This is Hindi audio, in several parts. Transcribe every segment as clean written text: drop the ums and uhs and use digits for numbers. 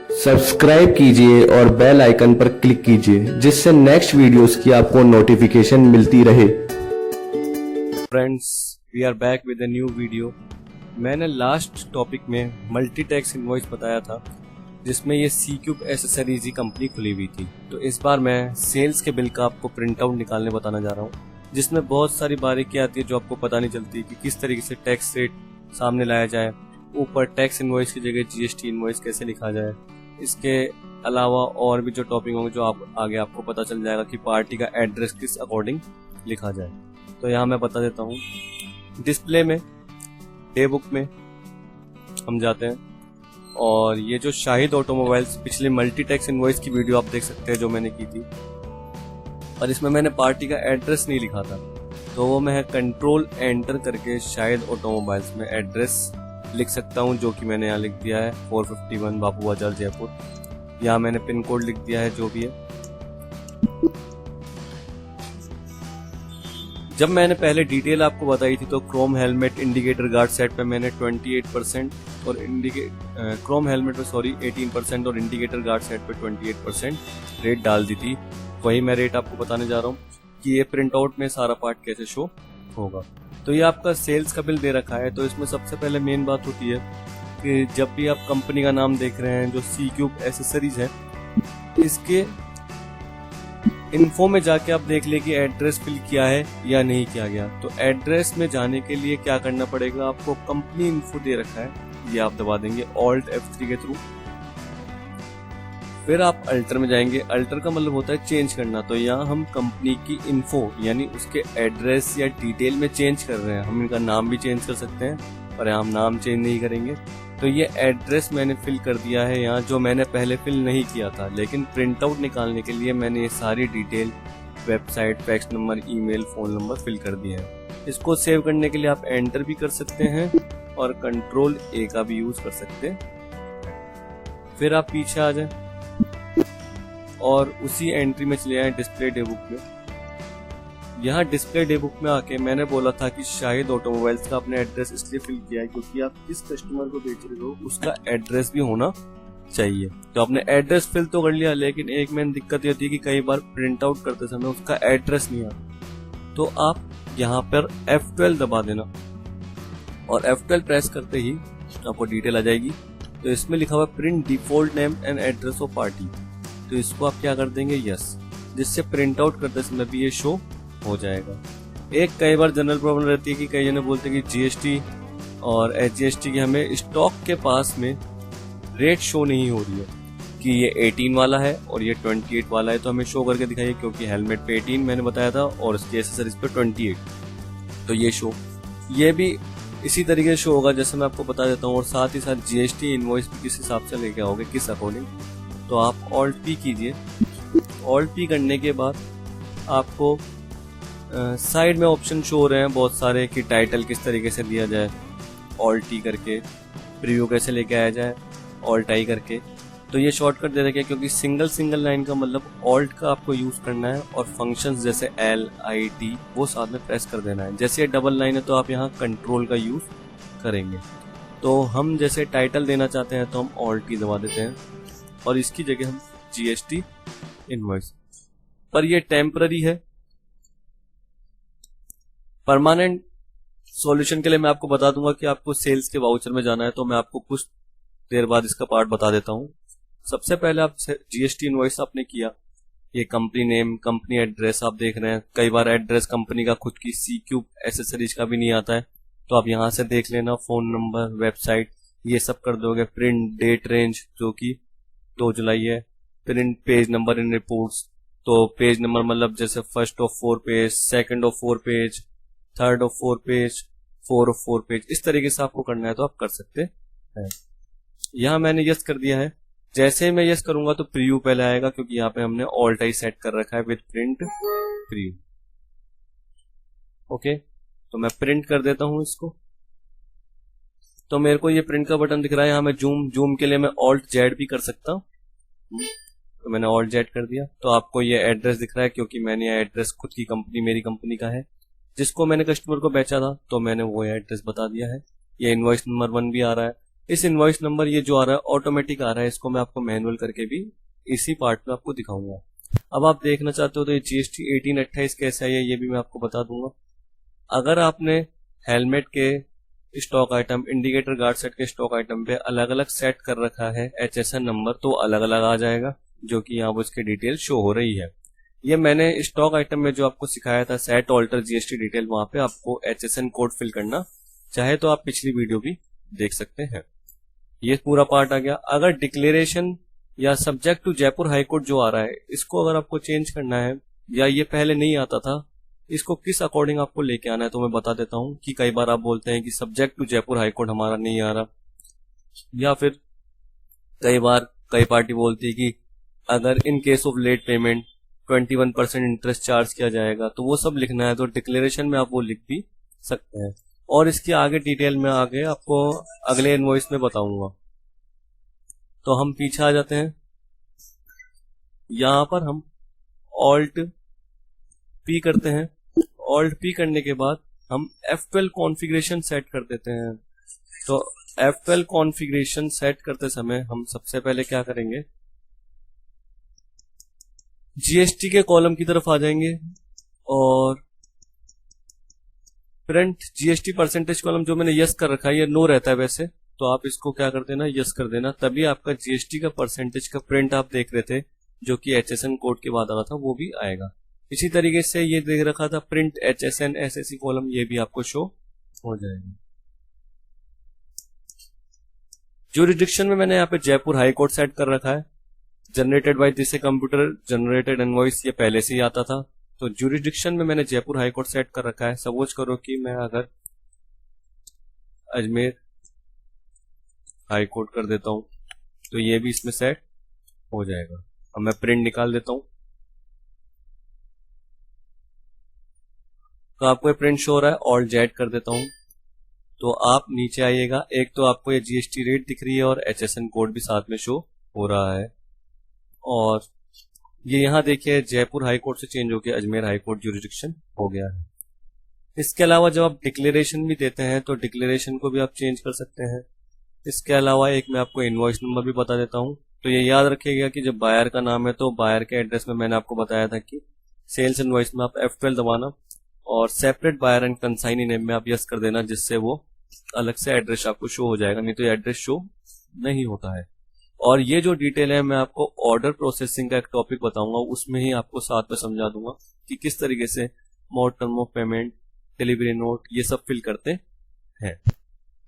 सब्सक्राइब कीजिए और बेल आइकन पर क्लिक कीजिए जिससे नेक्स्ट वीडियोस की आपको नोटिफिकेशन मिलती रहे। Friends, we are back with a new video. मैंने लास्ट टॉपिक में मल्टी टैक्स इनवॉइस बताया था जिसमें ये C-Cube एसेसरीज की कंपनी खुली हुई थी। तो इस बार मैं सेल्स के बिल का आपको प्रिंट आउट निकालने बताना जा रहा हूँ, जिसमें बहुत सारी बारीकियां आती है जो आपको पता नहीं चलती कि किस तरीके से टैक्स रेट सामने लाया जाए, ऊपर टैक्स इनवॉइस की जगह GST इनवॉइस कैसे लिखा जाए। इसके अलावा और भी जो टॉपिक होंगे जो आप आगे आपको पता चल जाएगा कि पार्टी का एड्रेस किस अकॉर्डिंग लिखा जाए। तो यहाँ मैं बता देता हूँ। डिस्प्ले में डे बुक में हम जाते हैं और ये जो शाहिद ऑटोमोबाइल्स पिछले मल्टी टैक्स इनवॉइस की वीडियो आप देख सकते हैं जो मैंने की थी, और इसमें मैंने पार्टी का एड्रेस नहीं लिखा था, तो वो मैं कंट्रोल एंटर करके शाहिद ऑटोमोबाइल्स में एड्रेस लिख सकता हूँ, जो कि मैंने यहाँ लिख दिया है 451 बापू बाजार जयपुर। यहाँ मैंने पिन कोड लिख दिया है जो भी है। जब मैंने पहले डिटेल आपको बताई थी तो Chrome helmet indicator guard set पे मैंने 28% और क्रोम हेलमेट पे 18% और इंडिकेटर गार्ड सेट पे 28% रेट डाल दी थी। वही मैं रेट आपको बताने जा रहा हूँ कि ये प्रिंट आउट में सारा पार्ट कैसे शो होगा। तो ये आपका सेल्स का बिल दे रखा है। तो इसमें सबसे पहले मेन बात होती है कि जब भी आप कंपनी का नाम देख रहे हैं जो C-Cube एसेसरीज है, इसके इन्फो में जाके आप देख ले कि एड्रेस फिल किया है या नहीं किया गया। तो एड्रेस में जाने के लिए क्या करना पड़ेगा, आपको कंपनी इन्फो दे रखा है, ये आप दबा देंगे Alt F3 के थ्रू। फिर आप अल्टर में जाएंगे। अल्टर का मतलब होता है चेंज करना। तो यहाँ हम कंपनी की इन्फो यानी उसके एड्रेस या डिटेल में चेंज कर रहे हैं। हम इनका नाम भी चेंज कर सकते हैं और यहाँ हम नाम चेंज नहीं करेंगे। तो ये एड्रेस मैंने फिल कर दिया है यहाँ, जो मैंने पहले फिल नहीं किया था, लेकिन प्रिंट आउट निकालने के लिए मैंने ये सारी detail website, fax number, email, phone number fill कर दिए हैं। इसको सेव करने के लिए आप एंटर भी कर सकते हैं और कंट्रोल A का भी यूज कर सकते हैं। फिर आप पीछे आ जाए और उसी एंट्री में चले आए डिस्प्ले डे बुक में। यहाँ डिस्प्ले डे बुक में आके मैंने बोला था कि शाहिद ऑटोमोबाइल्स का अपने एड्रेस इसलिए फिल किया है क्योंकि आप जिस कस्टमर को बेच रहे हो उसका एड्रेस भी होना चाहिए। तो आपने एड्रेस फिल तो कर लिया, लेकिन एक मेन दिक्कत ये होती है कि कई बार प्रिंट आउट करते समय उसका एड्रेस नहीं आता। तो आप यहाँ पर F12 दबा देना और F12 प्रेस करते ही आपको डिटेल आ जाएगी। तो इसमें लिखा हुआ print default name and address of party. तो इसको आप क्या कर देंगे यस, जिससे प्रिंट आउट करते समय भी ये शो हो जाएगा। एक कई बार जनरल प्रॉब्लम रहती है कि कई जने बोलते हैं कि GST और SGST की हमें स्टॉक के पास में रेट शो नहीं हो रही है कि ये 18 वाला है और ये 28 वाला है, तो हमें शो करके दिखाइए, क्योंकि हेलमेट पे 18 मैंने बताया था और इसके एसेसरीज पे 28। तो ये भी इसी तरीके से शो होगा जैसे मैं आपको बता देता हूँ। और साथ ही साथ GST इनवॉइस भी किस हिसाब से लेके आओगे, किस अकॉर्डिंग। तो आप Alt P कीजिए। Alt P करने के बाद आपको साइड में ऑप्शन शो हो रहे हैं बहुत सारे कि टाइटल किस तरीके से दिया जाए, Alt T करके, प्रीव्यू कैसे लेके आया जाए, Alt I करके। तो ये शॉर्टकट दे रखे क्योंकि सिंगल लाइन का मतलब Alt का आपको यूज करना है और फंक्शंस जैसे L I T वो साथ में प्रेस कर देना है। जैसे ये डबल लाइन है तो आप यहाँ कंट्रोल का यूज करेंगे। तो हम जैसे टाइटल देना चाहते हैं तो हम Alt T दबा देते हैं और इसकी जगह हम GST इनवॉइस। पर ये टेम्पररी है। परमानेंट सॉल्यूशन के लिए मैं आपको बता दूंगा कि आपको सेल्स के वाउचर में जाना है, तो मैं आपको कुछ देर बाद इसका पार्ट बता देता हूं। सबसे पहले आप GST इनवॉइस आपने किया, ये कंपनी नेम, कंपनी एड्रेस आप देख रहे हैं। कई बार एड्रेस कंपनी का खुद की C-Cube एसेसरीज का भी नहीं आता है, तो आप यहां से देख लेना। फोन नंबर, वेबसाइट, ये सब कर दोगे। प्रिंट डेट रेंज जो कि 2 जुलाई है। Print page number in reports, तो पेज नंबर मतलब जैसे first of 4 page, second of 4 page, third of 4 page, 4 of 4 page, इस तरीके से आपको करना है तो आप कर सकते हैं। यहाँ मैंने यस कर दिया है। जैसे ही मैं यस करूंगा तो प्रीव्यू पहले आएगा, क्योंकि यहाँ पे हमने Alt I सेट कर रखा है विद प्रिंट प्रीव्यू। ओके, तो मैं प्रिंट कर देता हूं इसको। तो मेरे को ये प्रिंट का बटन दिख रहा है। यहाँ मैं जूम के लिए मैं Alt Z भी कर सकता हूँ। तो मैंने Alt Z कर दिया। तो आपको ये एड्रेस दिख रहा है क्योंकि मैंने ये एड्रेस खुद की कंपनी, मेरी कंपनी का है, जिसको मैंने कस्टमर को बेचा था, तो मैंने वो एड्रेस बता दिया है। ये इनवॉइस नंबर 1 भी आ रहा है। इस इनवॉइस नंबर ये जो आ रहा है ऑटोमेटिक आ रहा है, इसको मैं आपको मैनुअल करके भी इसी पार्ट में आपको दिखाऊंगा। अब आप देखना चाहते हो तो ये GST 1828 कैसा है ये भी मैं आपको बता दूंगा। अगर आपने हेलमेट के stock item, indicator guard set के स्टॉक आइटम पे अलग अलग सेट कर रखा है HSN नंबर, तो अलग अलग आ जाएगा, जो कि यहाँ पर उसकी डिटेल शो हो रही है। ये मैंने स्टॉक आइटम में जो आपको सिखाया था सेट ऑल्टर GST डिटेल, वहां पे आपको HSN कोड फिल करना, चाहे तो आप पिछली वीडियो भी देख सकते हैं। ये पूरा पार्ट आ गया। अगर डिक्लेरेशन या सब्जेक्ट टू जयपुर हाईकोर्ट जो आ रहा है, इसको अगर आपको चेंज करना है या ये पहले नहीं आता था, इसको किस अकॉर्डिंग आपको लेके आना है तो मैं बता देता हूं कि कई बार आप बोलते हैं कि सब्जेक्ट टू जयपुर हाईकोर्ट हमारा नहीं आ रहा, या फिर कई बार कई पार्टी बोलती है कि अगर in case of late payment 21% interest charge किया जाएगा, तो वो सब लिखना है। तो डिक्लेरेशन में आप वो लिख भी सकते हैं, और इसकी आगे डिटेल में आगे आपको अगले इनवॉइस में बताऊंगा। तो हम पीछे आ जाते हैं, यहां पर हम ऑल्ट पी करते हैं। ऑल्ट पी करने के बाद हम F12 कॉन्फ़िगरेशन सेट कर देते हैं। तो F12 कॉन्फ़िगरेशन सेट करते समय हम सबसे पहले क्या करेंगे, GST के कॉलम की तरफ आ जाएंगे और प्रिंट GST परसेंटेज कॉलम जो मैंने यस कर रखा है, ये नो रहता है वैसे, तो आप इसको क्या कर देना, यस कर देना, तभी आपका GST का परसेंटेज का प्रिंट आप देख रहे थे जो कि HSN कोड के बाद आ रहा था वो भी आएगा। इसी तरीके से ये देख रखा था प्रिंट HSN SSC कॉलम, ये भी आपको शो हो जाएगा। ज्यूरिडिक्शन में मैंने यहाँ पे जयपुर हाई कोर्ट सेट कर रखा है। Generated by this computer generated invoice, ये पहले से ही आता था। तो ज्यूरिडिक्शन में मैंने जयपुर हाई कोर्ट सेट कर रखा है। सपोज करो कि मैं अगर अजमेर हाई कोर्ट कर देता हूं तो ये भी इसमें सेट हो जाएगा। अब मैं प्रिंट निकाल देता हूं तो आपको ये प्रिंट शो हो रहा है, ऑल जेड कर देता हूं तो आप नीचे आइएगा। एक तो आपको ये GST रेट दिख रही है और HSN कोड भी साथ में शो हो रहा है, और ये यहाँ देखिए जयपुर हाई कोर्ट से चेंज होकर अजमेर हाई कोर्ट ज्यूरिडिक्शन हो गया है। इसके अलावा जब आप डिक्लेरेशन भी देते हैं तो डिक्लेरेशन को भी आप चेंज कर सकते हैं। इसके अलावा एक मैं आपको इनवॉइस नंबर भी बता देता हूं। तो ये याद रखिएगा कि जब बायर का नाम है तो बायर के एड्रेस में मैंने आपको बताया था कि सेल्स इनवॉइस में आप F12 दबाना और separate buyer and consignee name में आप यस कर देना, जिससे वो अलग से एड्रेस आपको शो हो जाएगा, नहीं तो ये एड्रेस शो नहीं होता है। और ये जो डिटेल है मैं आपको ऑर्डर प्रोसेसिंग का एक टॉपिक बताऊंगा, उसमें ही आपको साथ में समझा दूंगा कि किस तरीके से mode term of payment, delivery note, ये सब फिल करते हैं।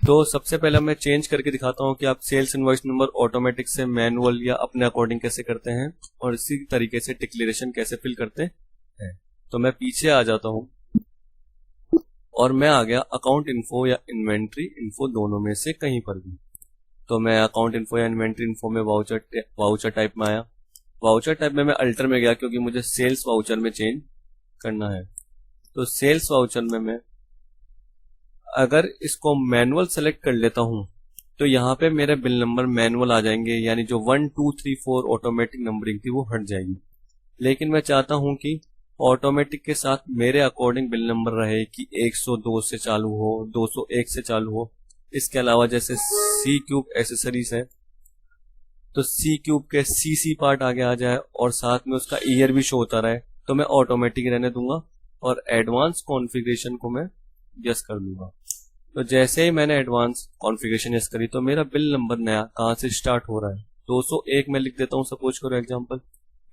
तो सबसे पहले मैं चेंज करके दिखाता हूं कि आप सेल्स इनवॉइस नंबर ऑटोमेटिक से मैनुअल या अपने अकॉर्डिंग कैसे करते हैं, और इसी तरीके से डिक्लेरेशन कैसे फिल करते हैं। तो मैं पीछे आ जाता हूं और मैं आ गया अकाउंट इन्फो या इन्वेंट्री इन्फो, दोनों में से कहीं पर भी। तो मैं अकाउंट इन्फो या इन्वेंट्री इन्फो में वाउचर टाइप में आया। वाउचर टाइप में मैं अल्टर में गया क्योंकि मुझे सेल्स वाउचर में चेंज करना है। तो सेल्स वाउचर में मैं अगर इसको मैनुअल सेलेक्ट कर लेता हूं तो यहाँ पे मेरे बिल नंबर मैनुअल आ जाएंगे, यानी जो 1 2 3 4 ऑटोमेटिक नंबरिंग थी वो हट जाएगी। लेकिन मैं चाहता हूं कि ऑटोमेटिक के साथ मेरे अकॉर्डिंग बिल नंबर रहे कि 102 से चालू हो, 201 से चालू हो। इसके अलावा जैसे C क्यूब एसेसरीज है तो C क्यूब के CC पार्ट आगे आ जाए और साथ में उसका ईयर भी शो होता रहे, तो मैं ऑटोमेटिक रहने दूंगा और एडवांस कॉन्फ़िगरेशन को मैं यस कर दूंगा। तो जैसे ही मैंने एडवांस कॉन्फ़िगरेशन यस करी तो मेरा बिल नंबर नया कहां से स्टार्ट हो रहा है, 201 में लिख देता हूं। सपोज करो एग्जांपल,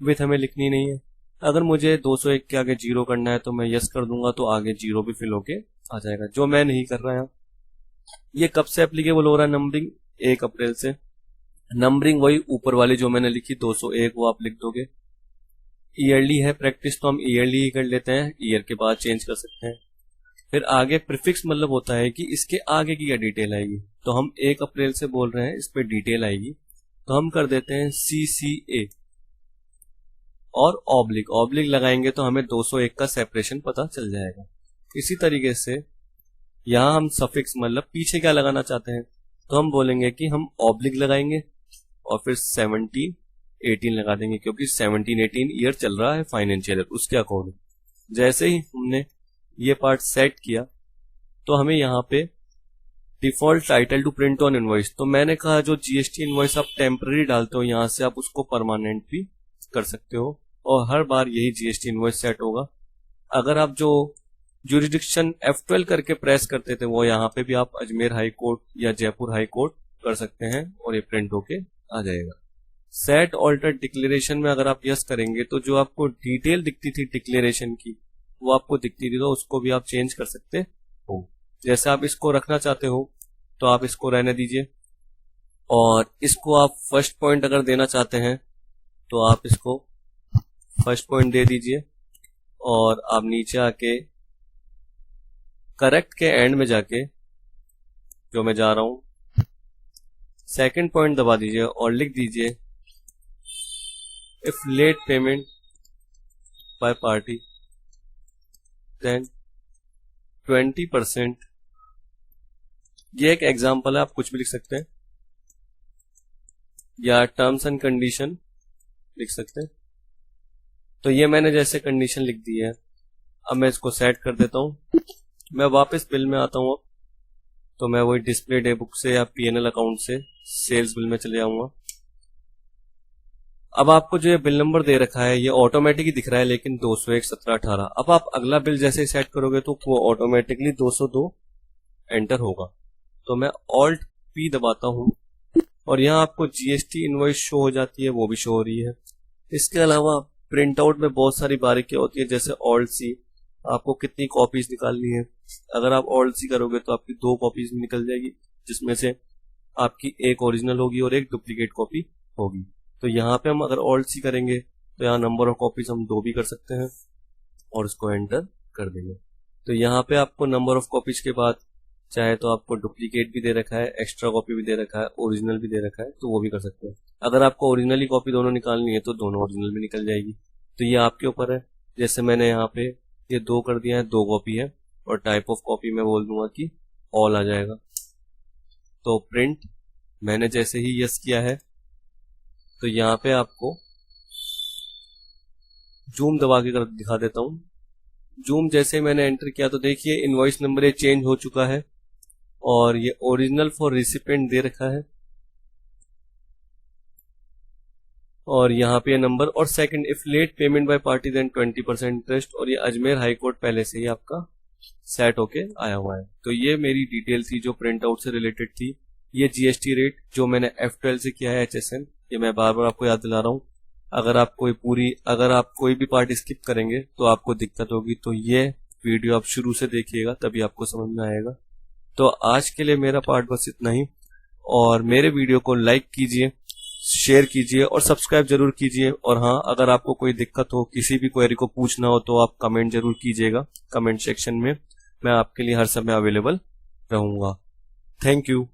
विथ हमें लिखनी नहीं है। अगर मुझे 201 के आगे 0 करना है तो मैं यस कर दूंगा, तो आगे 0 भी फिल होके आ जाएगा, जो मैं नहीं कर रहा यहाँ। ये कब से एप्लीकेबल हो रहा है नंबरिंग, 1 अप्रैल से। नंबरिंग वही ऊपर वाली जो मैंने लिखी 201 वो आप लिख दोगे। ईयरली है प्रैक्टिस तो हम ईयरली ही कर लेते हैं, ईयर के बाद चेंज कर सकते हैं। फिर आगे प्रीफिक्स मतलब होता है कि इसके आगे की क्या डिटेल आएगी। तो हम 1 अप्रैल से बोल रहे हैं, इस पे डिटेल आएगी, तो हम कर देते हैं CCA और ऑब्लिक लगाएंगे तो हमें 201 का सेपरेशन पता चल जाएगा। इसी तरीके से यहां हम सफिक्स मतलब पीछे क्या लगाना चाहते हैं तो हम बोलेंगे कि हम ऑब्लिक लगाएंगे और फिर 17 18 लगा देंगे, क्योंकि 17 18 ईयर चल रहा है फाइनेंशियल ईयर, उसके अकॉर्डिंग। जैसे ही हमने ये पार्ट सेट किया तो हमें यहाँ पे default title to print on invoice, तो मैंने कहा जो जीएसटी इनवॉइस आप टेम्पररी डालते हो यहाँ से आप उसको परमानेंट भी कर सकते हो और हर बार यही जीएसटी इनवॉइस सेट होगा। अगर आप जो ज्यूरिडिक्शन F12 करके प्रेस करते थे वो यहाँ पे भी आप अजमेर हाई कोर्ट या जयपुर हाई कोर्ट कर सकते हैं और ये प्रिंट होके आ जाएगा। सेट ऑल्टर डिक्लेरेशन में अगर आप यस करेंगे तो जो आपको डिटेल दिखती थी डिक्लेरेशन की वो आपको दिखती थी, तो उसको भी आप चेंज कर सकते हो। जैसे आप इसको रखना चाहते हो तो आप इसको रहने दीजिए, और इसको आप फर्स्ट पॉइंट अगर देना चाहते हैं तो आप इसको फर्स्ट पॉइंट दे दीजिए, और आप नीचे आके करेक्ट के एंड में जाके जो मैं जा रहा हूं सेकंड पॉइंट दबा दीजिए और लिख दीजिए if late payment by party then 20%। ये एक एग्जांपल है, आप कुछ भी लिख सकते हैं, या टर्म्स एंड कंडीशन लिख सकते हैं। तो ये मैंने जैसे कंडीशन लिख दी है, अब मैं इसको सेट कर देता हूं। मैं वापस बिल में आता हूं, अब तो मैं वही डिस्प्ले डे बुक से या पीएनएल अकाउंट से सेल्स बिल में चले जाऊंगा। अब आपको जो ये बिल नंबर दे रखा है ये ऑटोमेटिक ही दिख रहा है, लेकिन 201/17/18। अब आप अगला बिल जैसे सेट करोगे तो वो ऑटोमेटिकली 202 एंटर होगा। तो मैं ऑल्ट पी दबाता हूं और यहाँ आपको जीएसटी इनवॉइस शो हो जाती है, वो भी शो हो रही है। इसके अलावा प्रिंट आउट में बहुत सारी बारीकियां होती है, जैसे ऑल्ट सी, आपको कितनी कॉपीज निकालनी है। अगर आप ऑल्ट सी करोगे तो आपकी 2 कॉपीज निकल जाएगी, जिसमें से आपकी एक ओरिजिनल होगी और एक डुप्लीकेट कॉपी होगी। तो यहाँ पे हम अगर ऑल्ट सी करेंगे तो यहाँ नंबर ऑफ कॉपीज हम 2 भी कर सकते हैं और उसको एंटर कर देंगे। तो यहाँ पे आपको नंबर ऑफ कॉपीज के बाद चाहे तो आपको डुप्लीकेट भी दे रखा है, एक्स्ट्रा कॉपी भी दे रखा है, ओरिजिनल भी दे रखा है, तो वो भी कर सकते हैं। अगर आपको ओरिजिनल ही कॉपी दोनों निकालनी है तो दोनों ओरिजिनल भी निकल जाएगी। तो ये आपके ऊपर है। जैसे मैंने यहाँ पे ये 2 कर दिया है, 2 कॉपी है, और टाइप ऑफ कॉपी मैं बोल दूंगा कि ऑल आ जाएगा। तो प्रिंट मैंने जैसे ही यस किया है तो यहाँ पे आपको जूम दबा के दिखा देता हूं। जूम जैसे मैंने एंटर किया तो देखिए इनवॉइस नंबर ये चेंज हो चुका है और ये ओरिजिनल फॉर रिसिपेंट दे रखा है, और यहाँ पे नंबर, और second if late payment by party then 20% interest, और ये अजमेर हाई कोर्ट पहले से ही आपका सेट होके आया हुआ है। तो ये मेरी डिटेल थी जो प्रिंट आउट से रिलेटेड थी। ये जीएसटी रेट जो मैंने F12 से किया है HSN, ये मैं बार बार आपको याद दिला रहा हूँ। अगर आप कोई भी पार्ट स्किप करेंगे तो आपको दिक्कत होगी, तो ये वीडियो आप शुरू से देखिएगा तभी आपको समझ में आएगा। तो आज के लिए मेरा पार्ट बस इतना ही, और मेरे वीडियो को लाइक कीजिए, शेयर कीजिए और सब्सक्राइब जरूर कीजिए। और हाँ, अगर आपको कोई दिक्कत हो, किसी भी क्वेरी को पूछना हो तो आप कमेंट जरूर कीजिएगा कमेंट सेक्शन में। मैं आपके लिए हर समय अवेलेबल रहूंगा। Thank you.